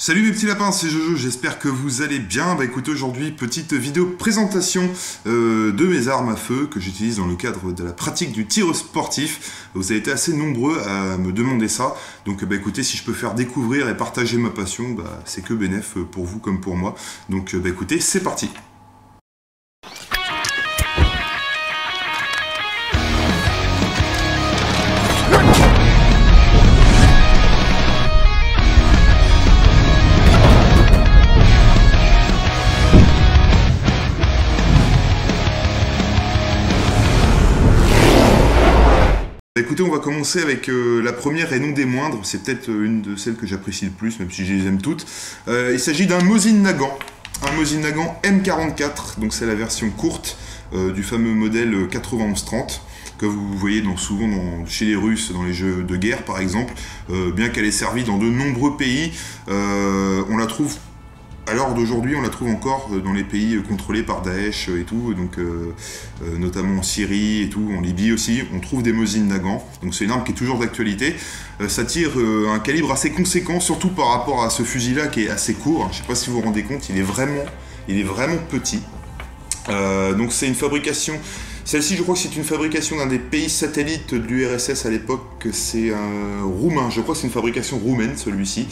Salut mes petits lapins, c'est Jojo, j'espère que vous allez bien. Bah écoutez, aujourd'hui, petite vidéo présentation de mes armes à feu que j'utilise dans le cadre de la pratique du tir sportif. Vous avez été assez nombreux à me demander ça, donc bah écoutez, si je peux faire découvrir et partager ma passion, bah c'est que bénéf pour vous comme pour moi. Donc bah écoutez, c'est parti. Écoutez, on va commencer avec la première et non des moindres, c'est peut-être une de celles que j'apprécie le plus, même si je les aime toutes. Il s'agit d'un Mosin Nagant, un Mosin Nagant M44, donc c'est la version courte du fameux modèle 9130, que vous voyez souvent chez les Russes, dans les jeux de guerre par exemple, bien qu'elle ait servi dans de nombreux pays, on la trouve... À l'heure d'aujourd'hui, on la trouve encore dans les pays contrôlés par Daesh et tout, donc notamment en Syrie et tout, en Libye aussi, on trouve des Mosin Nagant, donc c'est une arme qui est toujours d'actualité. Ça tire un calibre assez conséquent, surtout par rapport à ce fusil-là qui est assez court. Je ne sais pas si vous vous rendez compte, il est vraiment petit. Donc c'est une fabrication... Celle-ci, je crois que c'est une fabrication d'un des pays satellites de l'URSS à l'époque, c'est roumain, je crois que c'est une fabrication roumaine celui-ci.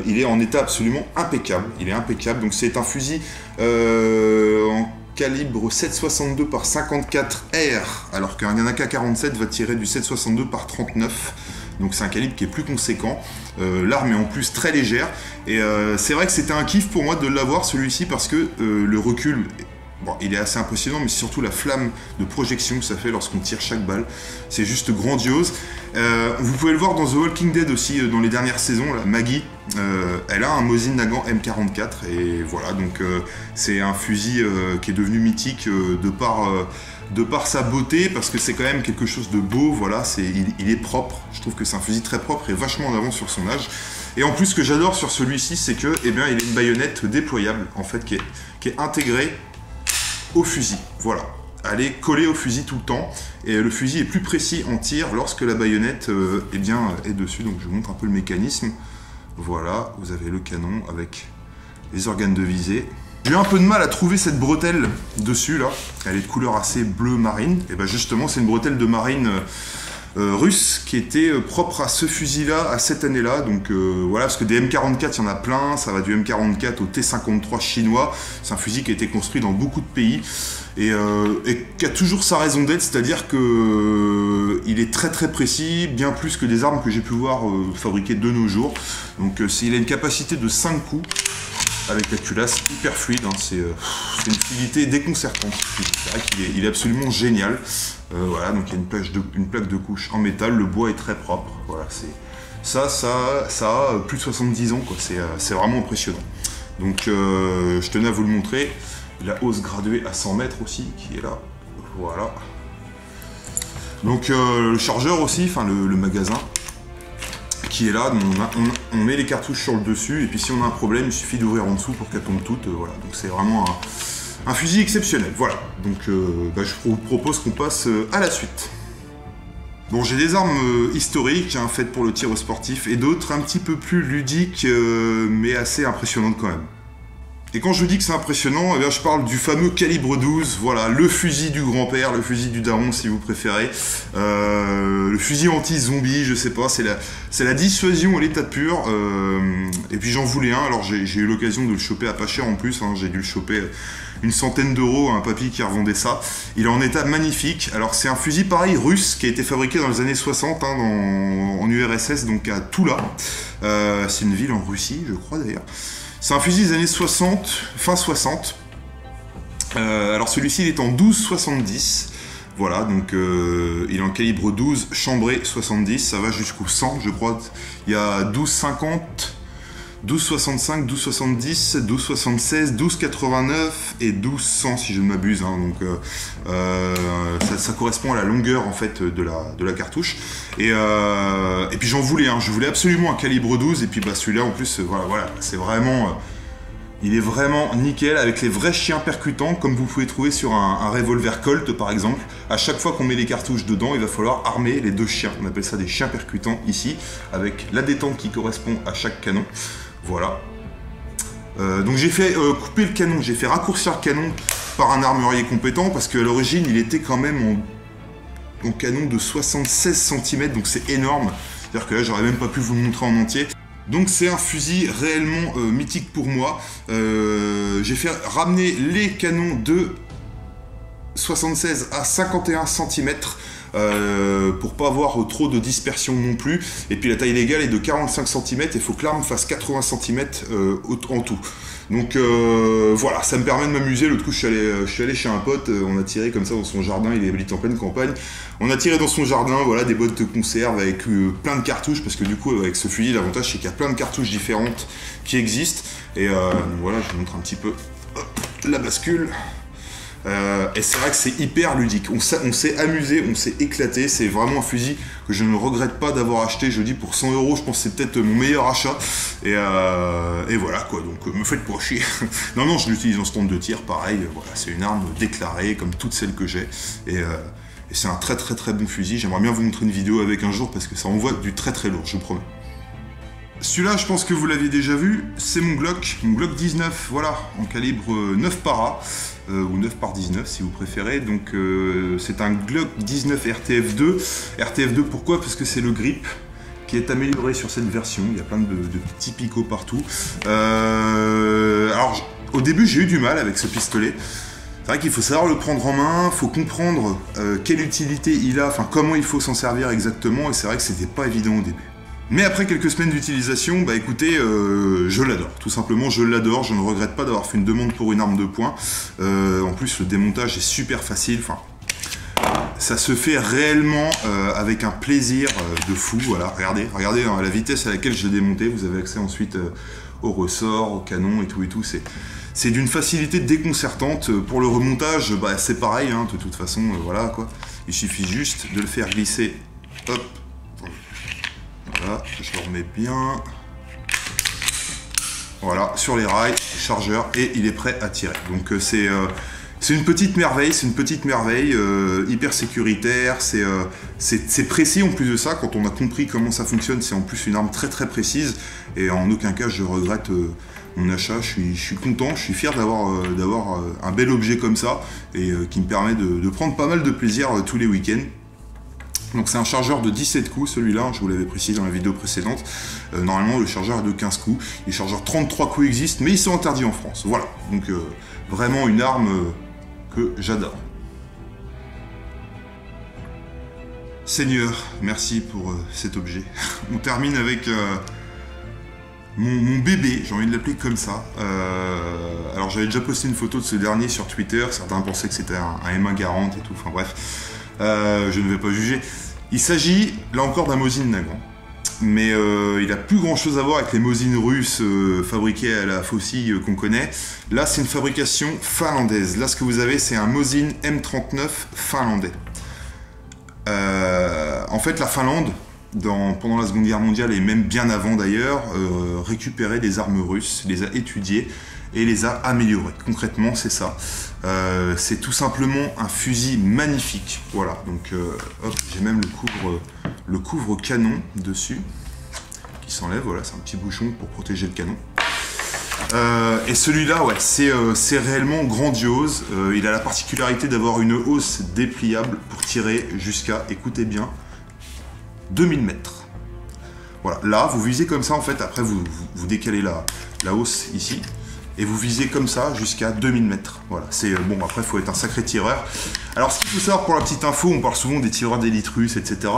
Il est en état absolument impeccable, donc c'est un fusil en calibre 7,62 par 54 R, alors qu'un AK-47 va tirer du 7,62 par 39. Donc c'est un calibre qui est plus conséquent, l'arme est en plus très légère, et c'est vrai que c'était un kiff pour moi de l'avoir celui-ci, parce que le recul... Bon, il est assez impressionnant, mais c'est surtout la flamme de projection que ça fait lorsqu'on tire chaque balle. C'est juste grandiose. Vous pouvez le voir dans The Walking Dead aussi, dans les dernières saisons, là, Maggie, elle a un Mosin Nagant M44, et voilà, donc c'est un fusil qui est devenu mythique de par sa beauté, parce que c'est quand même quelque chose de beau, voilà, il est propre. Je trouve que c'est un fusil très propre et vachement en avance sur son âge. Et en plus, ce que j'adore sur celui-ci, c'est que, eh bien, il a une baïonnette déployable, en fait, qui est intégrée au fusil, voilà. Elle est collée au fusil tout le temps, et le fusil est plus précis en tir lorsque la baïonnette est dessus. Donc je vous montre un peu le mécanisme. Voilà, vous avez le canon avec les organes de visée. J'ai eu un peu de mal à trouver cette bretelle dessus là, elle est de couleur assez bleu marine, et bien justement c'est une bretelle de marine russe qui était propre à ce fusil là, à cette année là. Donc voilà, parce que des M44 il y en a plein, ça va du M44 au T53 chinois. C'est un fusil qui a été construit dans beaucoup de pays et qui a toujours sa raison d'être, c'est-à-dire que il est très très précis, bien plus que des armes que j'ai pu voir fabriquées de nos jours. Donc il a une capacité de 5 coups avec la culasse hyper fluide, hein. C'est une fluidité déconcertante. C'est vrai qu'il est absolument génial. Voilà, donc il y a une plaque de couche en métal, le bois est très propre. Voilà, ça a plus de 70 ans, quoi. C'est vraiment impressionnant. Donc je tenais à vous le montrer. La hausse graduée à 100 mètres aussi, qui est là. Voilà. Donc le chargeur aussi, enfin le magasin, qui est là. On met les cartouches sur le dessus, et puis si on a un problème, il suffit d'ouvrir en dessous pour qu'elles tombent toutes. Voilà, donc c'est vraiment un fusil exceptionnel. Voilà, donc je vous propose qu'on passe à la suite. Bon, j'ai des armes historiques, hein, faites pour le tir sportif, et d'autres un petit peu plus ludiques, mais assez impressionnantes quand même. Et quand je vous dis que c'est impressionnant, eh bien, je parle du fameux calibre 12, voilà, le fusil du grand-père, le fusil du daron si vous préférez, le fusil anti-zombie, je sais pas, c'est la dissuasion à l'état pur, et puis j'en voulais un, alors j'ai eu l'occasion de le choper à pas cher en plus, hein, j'ai dû le choper une centaine d'euros, un papy qui revendait ça. Il est en état magnifique. Alors c'est un fusil pareil russe qui a été fabriqué dans les années 60 hein, en URSS, donc à Toula, c'est une ville en Russie je crois d'ailleurs. C'est un fusil des années 60, fin 60. Alors celui-ci il est en 12,70. Voilà, donc il est en calibre 12, chambré 70, ça va jusqu'au 100 je crois. Il y a 12,50, 12,65, 12,70, 12,76, 12,89 et 12,100 si je ne m'abuse. Hein, donc ça correspond à la longueur en fait de la cartouche. Et puis j'en voulais un, je voulais absolument un calibre 12, et puis bah celui-là en plus, voilà, c'est vraiment... il est vraiment nickel, avec les vrais chiens percutants, comme vous pouvez trouver sur un revolver Colt par exemple. À chaque fois qu'on met les cartouches dedans, il va falloir armer les deux chiens. On appelle ça des chiens percutants ici, avec la détente qui correspond à chaque canon. Voilà, Donc j'ai fait couper le canon, j'ai fait raccourcir le canon par un armurier compétent parce qu'à l'origine il était quand même en canon de 76 cm, donc c'est énorme. C'est-à-dire que là j'aurais même pas pu vous le montrer en entier. Donc c'est un fusil réellement mythique pour moi. J'ai fait ramener les canons de 76 à 51 cm pour pas avoir trop de dispersion non plus. Et puis la taille légale est de 45 cm et il faut que l'arme fasse 80 cm en tout. Donc voilà, ça me permet de m'amuser. L'autre coup, je suis allé chez un pote, on a tiré comme ça dans son jardin, il habite en pleine campagne. On a tiré dans son jardin, voilà, des boîtes de conserve avec plein de cartouches, parce que du coup, avec ce fusil, l'avantage c'est qu'il y a plein de cartouches différentes qui existent. Et voilà, je vous montre un petit peu la bascule. Et c'est vrai que c'est hyper ludique, on s'est amusé, on s'est éclaté, c'est vraiment un fusil que je ne regrette pas d'avoir acheté, je dis pour 100 €, je pense que c'est peut-être mon meilleur achat, et voilà quoi, donc me faites pas chier. non, je l'utilise en stand de tir, pareil, voilà, c'est une arme déclarée comme toutes celles que j'ai, et c'est un très bon fusil. J'aimerais bien vous montrer une vidéo avec un jour parce que ça envoie du très lourd, je vous promets. Celui-là, je pense que vous l'aviez déjà vu, c'est mon Glock 19, voilà, en calibre 9 para, ou 9 par 19 si vous préférez. Donc c'est un Glock 19 RTF2. RTF2 pourquoi? Parce que c'est le grip qui est amélioré sur cette version, il y a plein de petits picots partout. Alors au début j'ai eu du mal avec ce pistolet. C'est vrai qu'il faut savoir le prendre en main, il faut comprendre quelle utilité il a, enfin comment il faut s'en servir exactement, et c'est vrai que c'était pas évident au début. Mais après quelques semaines d'utilisation, bah écoutez, je l'adore, tout simplement je l'adore, je ne regrette pas d'avoir fait une demande pour une arme de poing. En plus le démontage est super facile, enfin, ça se fait réellement avec un plaisir de fou, voilà, regardez la vitesse à laquelle je l'ai démonté, vous avez accès ensuite au ressort, au canon et tout, c'est d'une facilité déconcertante. Pour le remontage, bah, c'est pareil, hein, de toute façon, voilà quoi, il suffit juste de le faire glisser, hop. Voilà, je le remets bien. Voilà, sur les rails, chargeur, et il est prêt à tirer. Donc c'est une petite merveille, hyper sécuritaire, c'est précis en plus de ça. Quand on a compris comment ça fonctionne, c'est en plus une arme très précise, et en aucun cas je regrette mon achat. Je suis content, je suis fier d'avoir un bel objet comme ça, et qui me permet de prendre pas mal de plaisir tous les week-ends. Donc c'est un chargeur de 17 coups, celui-là, je vous l'avais précisé dans la vidéo précédente. Normalement le chargeur est de 15 coups, les chargeurs 33 coups existent, mais ils sont interdits en France. Voilà, donc vraiment une arme que j'adore. Seigneur, merci pour cet objet. On termine avec mon bébé, j'ai envie de l'appeler comme ça. Alors j'avais déjà posté une photo de ce dernier sur Twitter, certains pensaient que c'était un M1 Garand et tout, enfin bref. Je ne vais pas juger. Il s'agit, là encore, d'un Mosin Nagant. Mais il n'a plus grand chose à voir avec les Mosin russes fabriqués à la faucille qu'on connaît. Là, c'est une fabrication finlandaise. Là, ce que vous avez, c'est un Mosin M39 finlandais. En fait, la Finlande, pendant la Seconde Guerre mondiale, et même bien avant d'ailleurs, récupérait des armes russes, les a étudiées et les a améliorées. Concrètement, c'est ça. C'est tout simplement un fusil magnifique. Voilà, donc hop, j'ai même le couvre-canon dessus qui s'enlève. Voilà, c'est un petit bouchon pour protéger le canon. Et celui-là, ouais, c'est réellement grandiose. Il a la particularité d'avoir une hausse dépliable pour tirer jusqu'à, écoutez bien, 2000 mètres. Voilà, là, vous visez comme ça, en fait, après vous décalez la hausse ici, et vous visez comme ça jusqu'à 2000 mètres. Voilà, c'est bon, après, il faut être un sacré tireur. Alors, ce qu'il faut savoir pour la petite info, on parle souvent des tireurs d'élite russes, etc.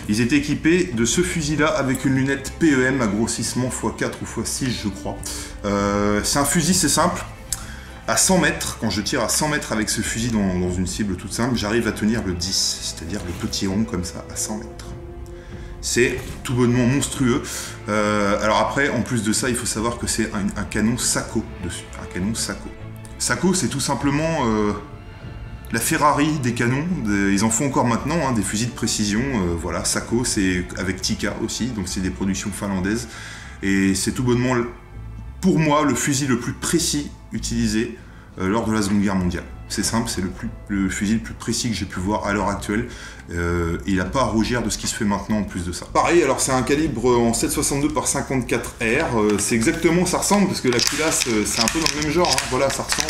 Ils étaient équipés de ce fusil-là avec une lunette PEM à grossissement x4 ou x6, je crois. C'est un fusil, c'est simple. À 100 mètres, quand je tire à 100 mètres avec ce fusil dans une cible toute simple, j'arrive à tenir le 10, c'est-à-dire le petit rond comme ça, à 100 mètres. C'est tout bonnement monstrueux. Alors après, en plus de ça, il faut savoir que c'est un canon Sako dessus. Un canon Sako. Sako, c'est tout simplement la Ferrari des canons. Ils en font encore maintenant, hein, des fusils de précision. Voilà, Sako, c'est avec Tikka aussi, donc c'est des productions finlandaises. Et c'est tout bonnement, pour moi, le fusil le plus précis utilisé lors de la Seconde Guerre mondiale. c'est simple, c'est le fusil le plus précis que j'ai pu voir à l'heure actuelle. Il n'a pas à rougir de ce qui se fait maintenant en plus de ça. Pareil, alors c'est un calibre en 7,62 par 54R, c'est exactement, ça ressemble, parce que la culasse c'est un peu dans le même genre, hein. Voilà, ça ressemble,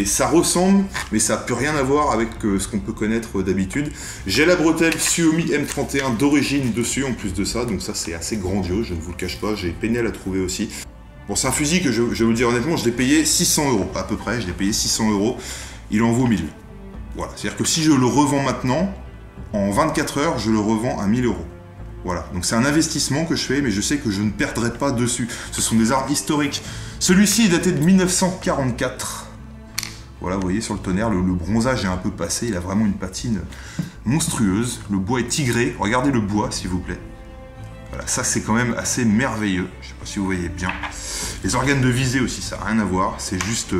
ça ressemble, mais ça n'a plus rien à voir avec ce qu'on peut connaître d'habitude. J'ai la bretelle Suomi M31 d'origine dessus en plus de ça, donc ça c'est assez grandiose, je ne vous le cache pas, j'ai peiné à la trouver aussi. Bon, c'est un fusil que je vais vous le dire honnêtement, je l'ai payé 600 € à peu près, je l'ai payé 600 €, il en vaut 1000. Voilà, c'est-à-dire que si je le revends maintenant, en 24 heures, je le revends à 1000 €. Voilà, donc c'est un investissement que je fais, mais je sais que je ne perdrai pas dessus. Ce sont des armes historiques. Celui-ci est daté de 1944. Voilà, vous voyez sur le tonnerre, le bronzage est un peu passé, il a vraiment une patine monstrueuse. Le bois est tigré, regardez le bois s'il vous plaît. Voilà, ça c'est quand même assez merveilleux, je ne sais pas si vous voyez bien. Les organes de visée aussi, ça n'a rien à voir, c'est juste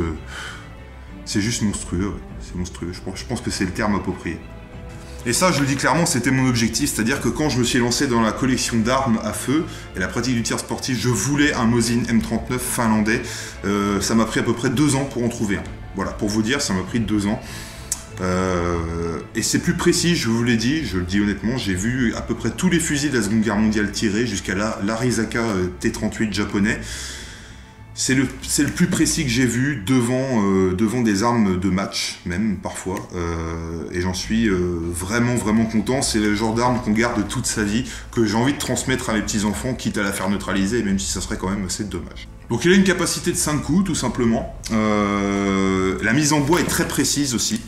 monstrueux, ouais. C'est monstrueux, je pense que c'est le terme approprié. Et ça, je le dis clairement, c'était mon objectif, c'est-à-dire que quand je me suis lancé dans la collection d'armes à feu et la pratique du tir sportif, je voulais un Mosin M39 finlandais. Ça m'a pris à peu près 2 ans pour en trouver un. Voilà, pour vous dire, ça m'a pris 2 ans. Et c'est plus précis, je vous l'ai dit, je le dis honnêtement, j'ai vu à peu près tous les fusils de la Seconde Guerre mondiale tirés jusqu'à l'Arisaka T-38 japonais. C'est le plus précis que j'ai vu devant des armes de match, même parfois, et j'en suis vraiment content. C'est le genre d'arme qu'on garde toute sa vie, que j'ai envie de transmettre à mes petits-enfants, quitte à la faire neutraliser, même si ça serait quand même assez dommage. Donc il a une capacité de 5 coups, tout simplement. La mise en bois est très précise aussi.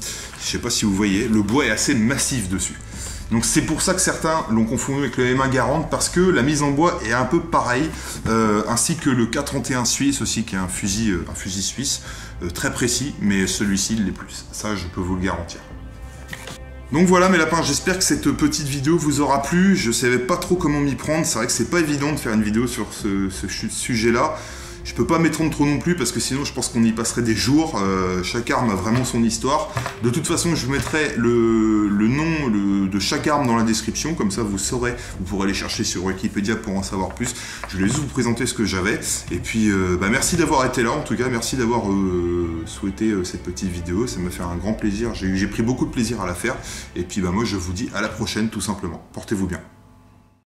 Je sais pas si vous voyez, le bois est assez massif dessus. Donc c'est pour ça que certains l'ont confondu avec le M1 Garand, parce que la mise en bois est un peu pareille, ainsi que le K31 suisse aussi, qui est un fusil suisse, très précis, mais celui-ci il l'est plus. Ça, je peux vous le garantir. Donc voilà mes lapins, j'espère que cette petite vidéo vous aura plu. Je savais pas trop comment m'y prendre, c'est vrai que c'est pas évident de faire une vidéo sur ce sujet-là. Je peux pas m'étendre trop non plus parce que sinon je pense qu'on y passerait des jours. Chaque arme a vraiment son histoire. De toute façon, je vous mettrai le nom de chaque arme dans la description, comme ça vous saurez, vous pourrez aller chercher sur Wikipédia pour en savoir plus. Je voulais juste vous présenter ce que j'avais. Et puis merci d'avoir été là, en tout cas merci d'avoir souhaité cette petite vidéo. Ça m'a fait un grand plaisir, j'ai pris beaucoup de plaisir à la faire. Et puis moi je vous dis à la prochaine tout simplement. Portez-vous bien.